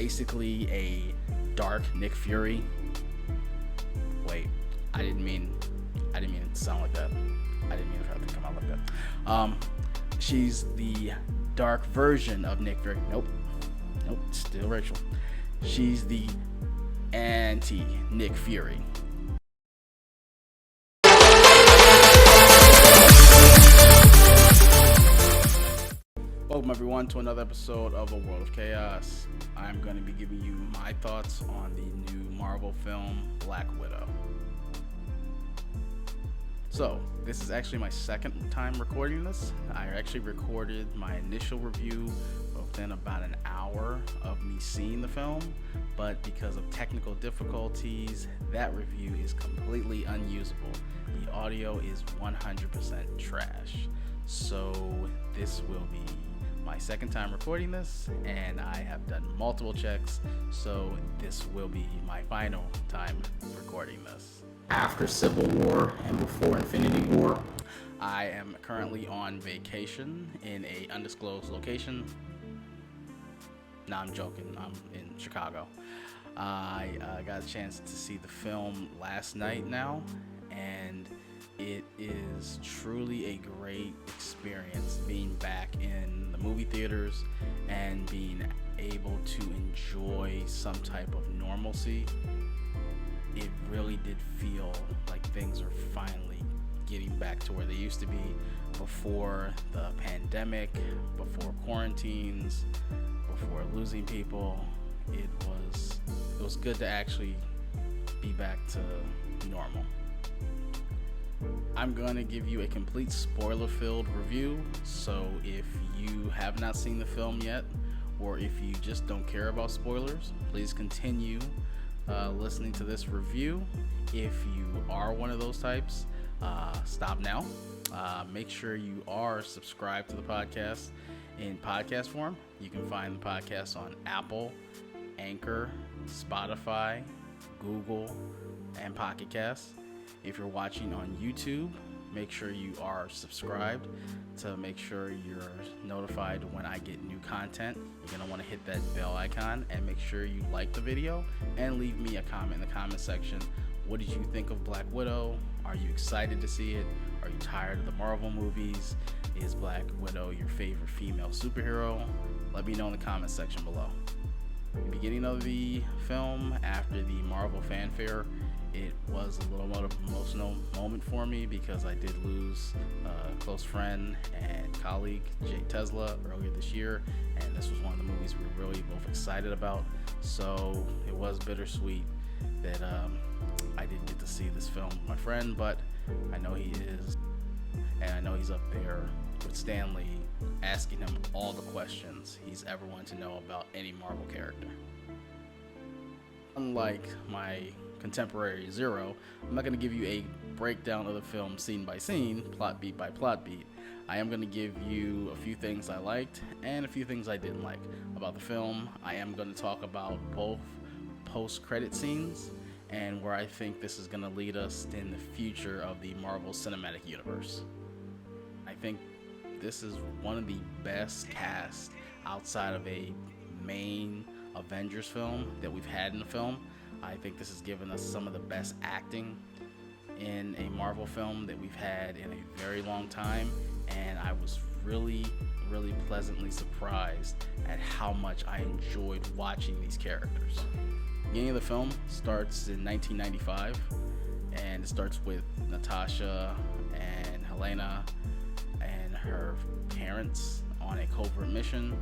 basically a dark Nick Fury. Wait, I didn't mean it to sound like that. I didn't mean for it to come out like that. She's the dark version of Nick Fury. Nope, still Rachel. She's the anti Nick Fury. Welcome everyone to another episode of A World of Chaos. I'm going to be giving you my thoughts on the new Marvel film Black Widow. So, this is actually my second time recording this. I actually recorded my initial review within about an hour of me seeing the film, but because of technical difficulties, that review is completely unusable. The audio is 100% trash. So, this will be my second time recording this, and I have done multiple checks, so this will be my final time recording this. After Civil War and before Infinity War, I am currently on vacation in a undisclosed location. No, I'm joking. I'm in Chicago. I got a chance to see the film last night now, and it is truly a great experience being back in the movie theaters and being able to enjoy some type of normalcy. It really did feel like things are finally getting back to where they used to be before the pandemic, before quarantines, before losing people. It was good to actually be back to normal. I'm going to give you a complete spoiler-filled review, so if you have not seen the film yet, or if you just don't care about spoilers, please continue listening to this review. If you are one of those types, stop now. Make sure you are subscribed to the podcast in podcast form. You can find the podcast on Apple, Anchor, Spotify, Google, and Pocket Casts. If you're watching on YouTube, make sure you are subscribed to make sure you're notified when I get new content. You're going to want to hit that bell icon and make sure you like the video and leave me a comment in the comment section. What did you think of Black Widow? Are you excited to see it? Are you tired of the Marvel movies? Is Black Widow your favorite female superhero? Let me know in the comment section below. The beginning of the film, after the Marvel fanfare, it was a little more of an emotional moment for me because I did lose a close friend and colleague, Jay Tesla, earlier this year, and this was one of the movies we were really both excited about. So it was bittersweet that I didn't get to see this film with my friend, but I know he is, and I know he's up there with Stanley asking him all the questions he's ever wanted to know about any Marvel character. Unlike my contemporary Zero, I'm not going to give you a breakdown of the film scene by scene, plot beat by plot beat. I am going to give you a few things I liked and a few things I didn't like about the film. I am going to talk about both post-credit scenes and where I think this is going to lead us in the future of the Marvel Cinematic Universe. I think this is one of the best casts outside of a main Avengers film that we've had in the film. I think this has given us some of the best acting in a Marvel film that we've had in a very long time, and I was really pleasantly surprised at how much I enjoyed watching these characters. The beginning of the film starts in 1995, and it starts with Natasha and Helena and her parents on a covert mission.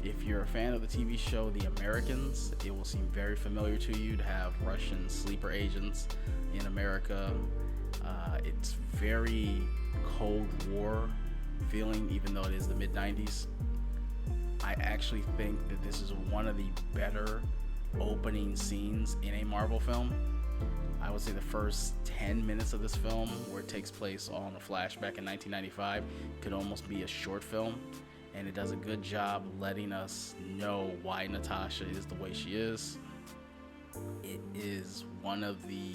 If you're a fan of the TV show The Americans, it will seem very familiar to you to have Russian sleeper agents in America. It's very Cold War feeling, even though it is the mid-90s. I actually think that this is one of the better opening scenes in a Marvel film. I would say the first 10 minutes of this film, where it takes place all in a flashback in 1995, could almost be a short film. And it does a good job letting us know why Natasha is the way she is. It is one of the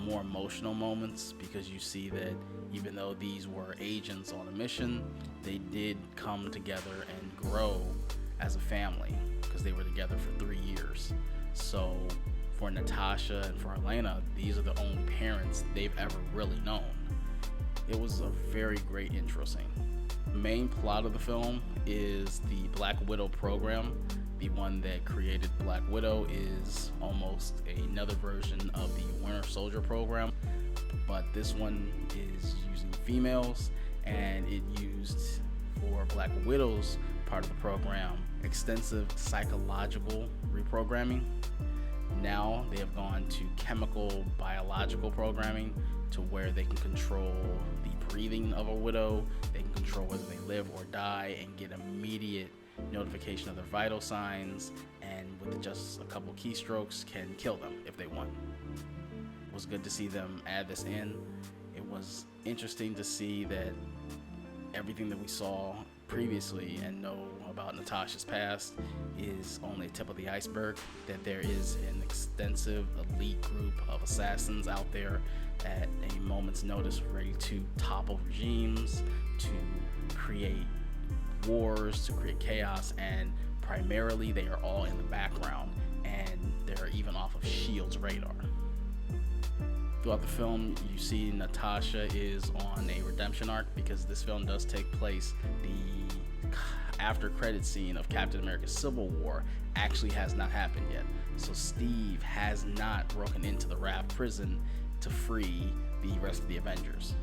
more emotional moments because you see that even though these were agents on a mission, they did come together and grow as a family. because they were together for 3 years. So for Natasha and for Elena, these are the only parents they've ever really known. It was a very great intro scene. The main plot of the film is the Black Widow program. The one that created Black Widow is almost another version of the Winter Soldier program, but this one is using females, and it used for Black Widow's part of the program extensive psychological reprogramming. Now they have gone to chemical biological programming, to where they can control the breathing of a widow, they can control whether they live or die, and get immediate notification of their vital signs, and with just a couple keystrokes can kill them if they want. It was good to see them add this in. It was interesting to see that everything that we saw previously and know about Natasha's past is only a tip of the iceberg, that there is an extensive elite group of assassins out there at a moment's notice ready to topple regimes, to create wars, to create chaos, and primarily they are all in the background, and they're even off of S.H.I.E.L.D.'s radar. Throughout the film, you see Natasha is on a redemption arc, because this film does take place, the after credit scene of Captain America's Civil War actually has not happened yet. So Steve has not broken into the Raft prison to free the rest of the Avengers.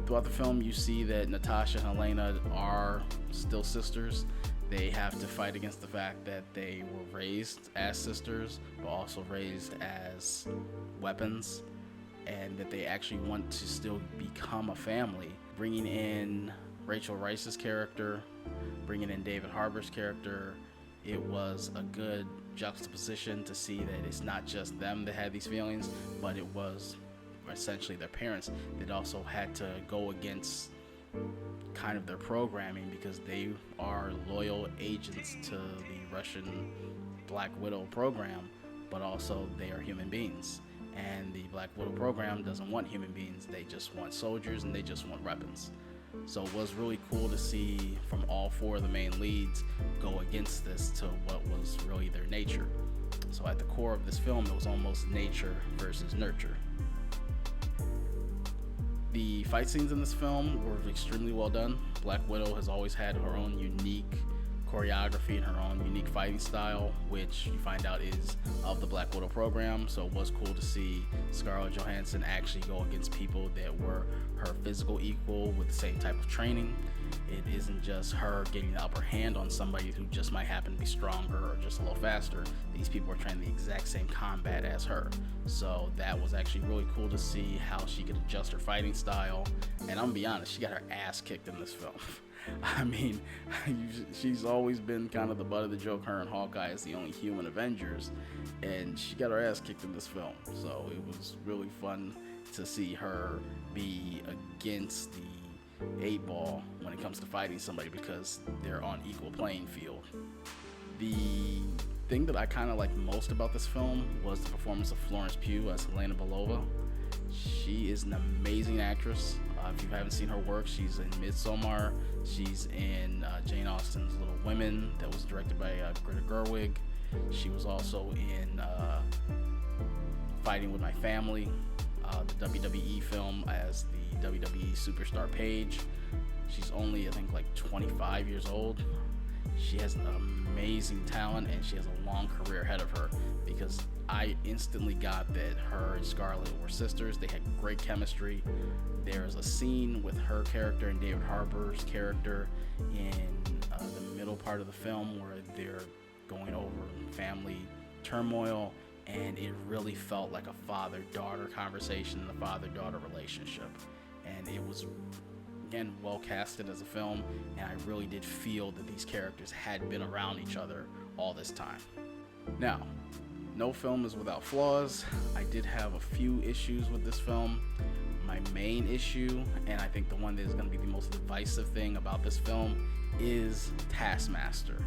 Throughout the film, you see that Natasha and Elena are still sisters. They have to fight against the fact that they were raised as sisters, but also raised as weapons, and that they actually want to still become a family. Bringing in Rachel Weisz's character, bringing in David Harbour's character, it was a good juxtaposition to see that it's not just them that had these feelings, but it was essentially their parents that also had to go against kind of their programming, because they are loyal agents to the Russian Black Widow program, but also they are human beings, and the Black Widow program doesn't want human beings. They just want soldiers, and they just want weapons. So it was really cool to see from all 4 of the main leads go against this to what was really their nature. So at the core of this film, it was almost nature versus nurture. The fight scenes in this film were extremely well done. Black Widow has always had her own unique choreography and her own unique fighting style, which you find out is of the Black Widow program. So it was cool to see Scarlett Johansson actually go against people that were her physical equal with the same type of training. It isn't just her getting the upper hand on somebody who just might happen to be stronger or just a little faster. These people are training the exact same combat as her. So that was actually really cool to see how she could adjust her fighting style. And I'm gonna be honest, she got her ass kicked in this film. I mean, she's always been kind of the butt of the joke, her and Hawkeye as the only human Avengers, and she got her ass kicked in this film. So it was really fun to see her be against the 8-ball when it comes to fighting somebody, because they're on equal playing field. The thing that I kind of liked most about this film was the performance of Florence Pugh as Helena Belova. She is an amazing actress. If you haven't seen her work, she's in Midsommar. She's in Jane Austen's Little Women, that was directed by Greta Gerwig. She was also in Fighting with My Family, the WWE film, as the WWE superstar Paige. She's only, I think, like 25 years old. She has amazing talent, and she has a long career ahead of her, because I instantly got that her and Scarlett were sisters. They had great chemistry. There's a scene with her character and David Harbour's character in the middle part of the film where they're going over family turmoil, and it really felt like a father-daughter conversation and a father-daughter relationship. And it was, again, well casted as a film, and I really did feel that these characters had been around each other all this time. Now, no film is without flaws. I did have a few issues with this film. My main issue, and I think the one that is going to be the most divisive thing about this film, is Taskmaster.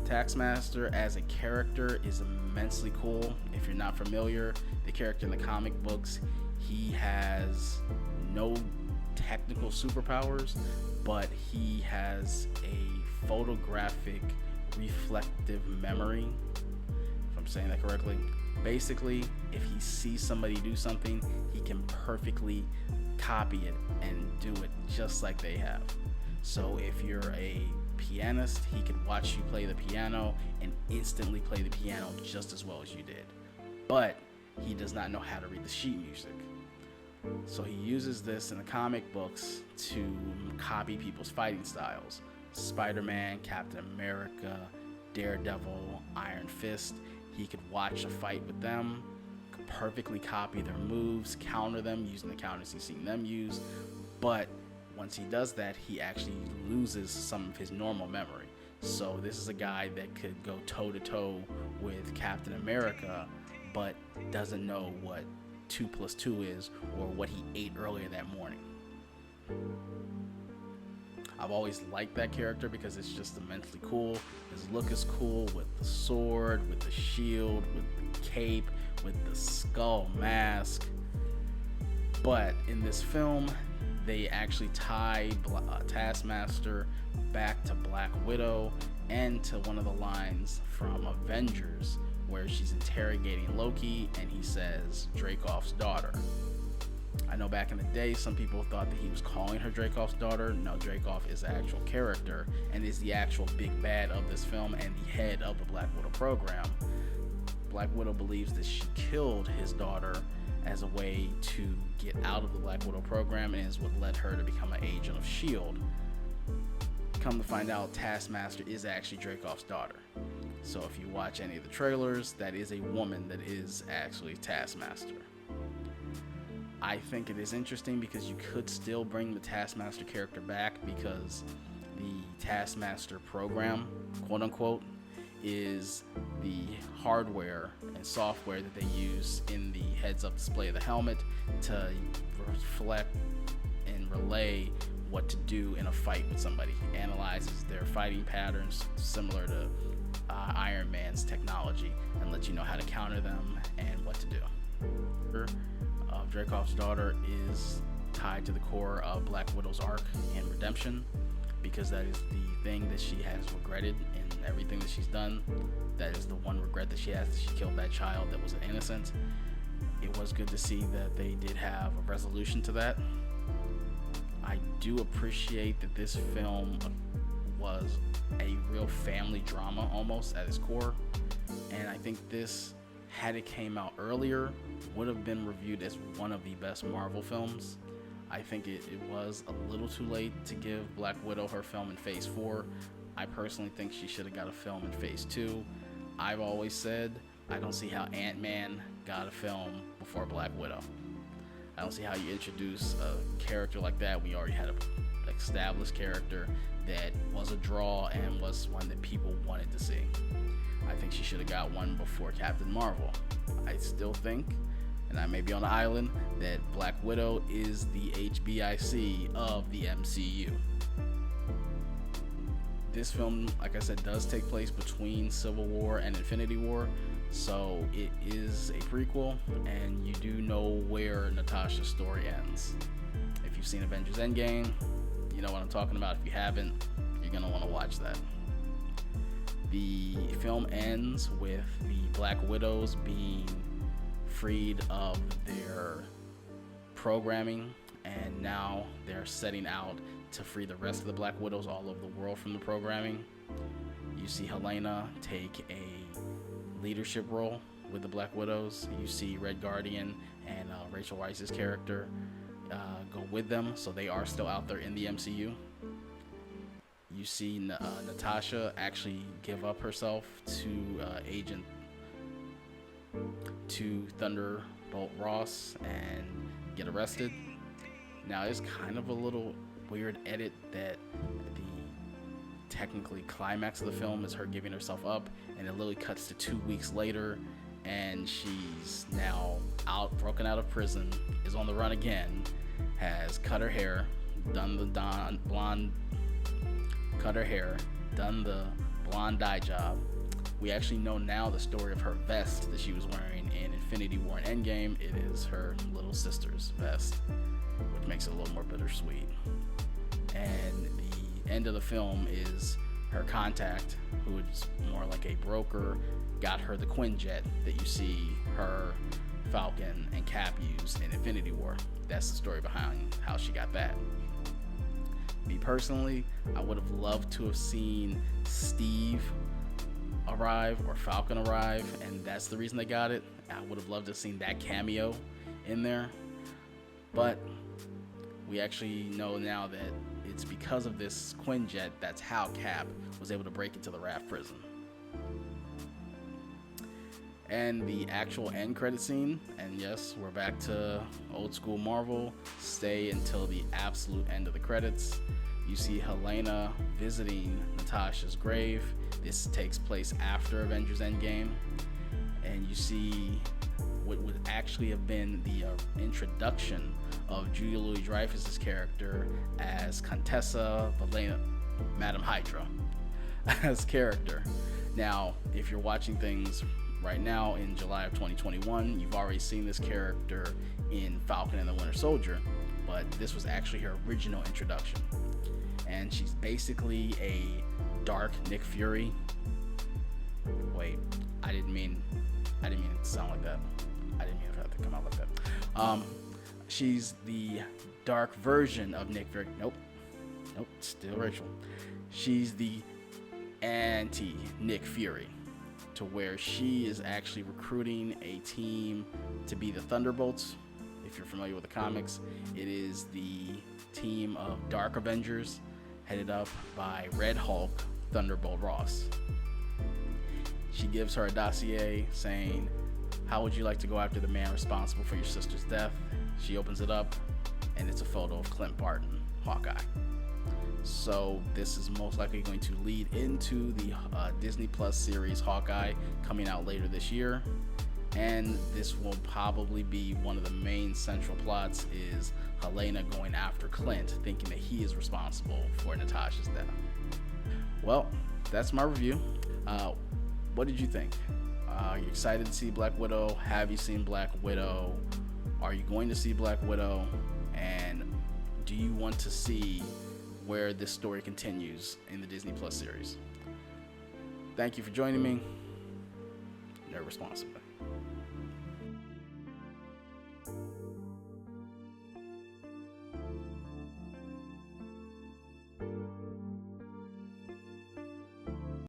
Taskmaster as a character is immensely cool. If you're not familiar, the character in the comic books, he has no technical superpowers, but he has a photographic reflective memory, if I'm saying that correctly. Basically, if he sees somebody do something, he can perfectly copy it and do it just like they have. So if you're a pianist, he can watch you play the piano and instantly play the piano just as well as you did. But he does not know how to read the sheet music. So he uses this in the comic books to copy people's fighting styles. Spider-Man, Captain America, Daredevil, Iron Fist. He could watch a fight with them, could perfectly copy their moves, counter them using the counters he's seen them use. But once he does that, he actually loses some of his normal memory. So this is a guy that could go toe-to-toe with Captain America, but doesn't know what 2 + 2 is or what he ate earlier that morning. I've always liked that character because it's just immensely cool. His look is cool with the sword, with the shield, with the cape, with the skull mask. But in this film, they actually tie Taskmaster back to Black Widow and to one of the lines from Avengers where she's interrogating Loki and he says Dreykov's daughter. I know back in the day some people thought that he was calling her Dreykov's daughter. No, Dreykov is the actual character and is the actual big bad of this film and the head of the Black Widow program. Black Widow believes that she killed his daughter as a way to get out of the Black Widow program and is what led her to become an agent of S.H.I.E.L.D. Come to find out, Taskmaster is actually Dreykov's daughter. So if you watch any of the trailers, that is a woman that is actually Taskmaster. I think it is interesting because you could still bring the Taskmaster character back because the Taskmaster program, quote unquote, is the hardware and software that they use in the heads-up display of the helmet to reflect and relay what to do in a fight with somebody. It analyzes their fighting patterns similar to Iron Man's technology and lets you know how to counter them and what to do. Dreykov's daughter is tied to the core of Black Widow's arc and redemption because that is the thing that she has regretted in everything that she's done. That is the one regret that she has, that she killed that child that was innocent. It was good to see that they did have a resolution to that. I do appreciate that this film was a real family drama almost at its core, and I think this, had it came out earlier, would have been reviewed as one of the best Marvel films. I think it was a little too late to give Black Widow her film in Phase 4. I personally think she should have got a film in Phase 2. I've always said I don't see how Ant-Man got a film before Black Widow. I don't see how you introduce a character like that when you already had an established character that was a draw and was one that people wanted to see. I think she should have got one before Captain Marvel. I still think, and I may be on the island, that Black Widow is the HBIC of the MCU. This film, like I said, does take place between Civil War and Infinity War, so it is a prequel, and you do know where Natasha's story ends. If you've seen Avengers Endgame, you know what I'm talking about. If you haven't, you're going to want to watch that. The film ends with the Black Widows being freed of their programming, and now they're setting out to free the rest of the Black Widows all over the world from the programming. You see Helena take a leadership role with the Black Widows. You see Red Guardian and Rachel Weisz's character go with them, so they are still out there in the MCU. You see Natasha actually give up herself to Thunderbolt Ross and get arrested. Now, it's kind of a little weird edit that the technically climax of the film is her giving herself up, and it literally cuts to 2 weeks later, and she's now broken out of prison, is on the run again, has cut her hair, done the blonde dye job. We actually know now the story of her vest that she was wearing in Infinity War and Endgame. It is her little sister's vest, which makes it a little more bittersweet. And the end of the film is her contact, who is more like a broker, got her the Quinjet that you see her, Falcon, and Cap use in Infinity War. That's the story behind how she got that. Me personally, I would have loved to have seen Steve arrive or Falcon arrive, and that's the reason they got it. I would have loved to have seen that cameo in there, but we actually know now that it's because of this Quinjet that's how Cap was able to break into the Raft prison. And the actual end credit scene, and yes, we're back to old school Marvel, stay until the absolute end of the credits. You see Helena visiting Natasha's grave. This takes place after Avengers Endgame, and you see what would actually have been the introduction of Julia Louis-Dreyfus's character as Contessa Valena, Madam Hydra, as character. Now, if you're watching things right now in July of 2021, you've already seen this character in Falcon and the Winter Soldier, but this was actually her original introduction. And she's basically a dark Nick Fury. Wait, I didn't mean it to sound like that. I didn't mean it to come out like that. She's the dark version of Nick Fury. Nope, still Rachel. She's the anti-Nick Fury, to where she is actually recruiting a team to be the Thunderbolts. If you're familiar with the comics, it is the team of Dark Avengers headed up by Red Hulk, Thunderbolt Ross. She gives her a dossier saying, "How would you like to go after the man responsible for your sister's death?" She opens it up, and it's a photo of Clint Barton, Hawkeye. So this is most likely going to lead into the Disney Plus series Hawkeye, coming out later this year. And this will probably be one of the main central plots, is Helena going after Clint, thinking that he is responsible for Natasha's death. Well, that's my review. What did you think? Are you excited to see Black Widow? Have you seen Black Widow? Are you going to see Black Widow? And do you want to see where this story continues in the Disney Plus series? Thank you for joining me. Nerd responsibly.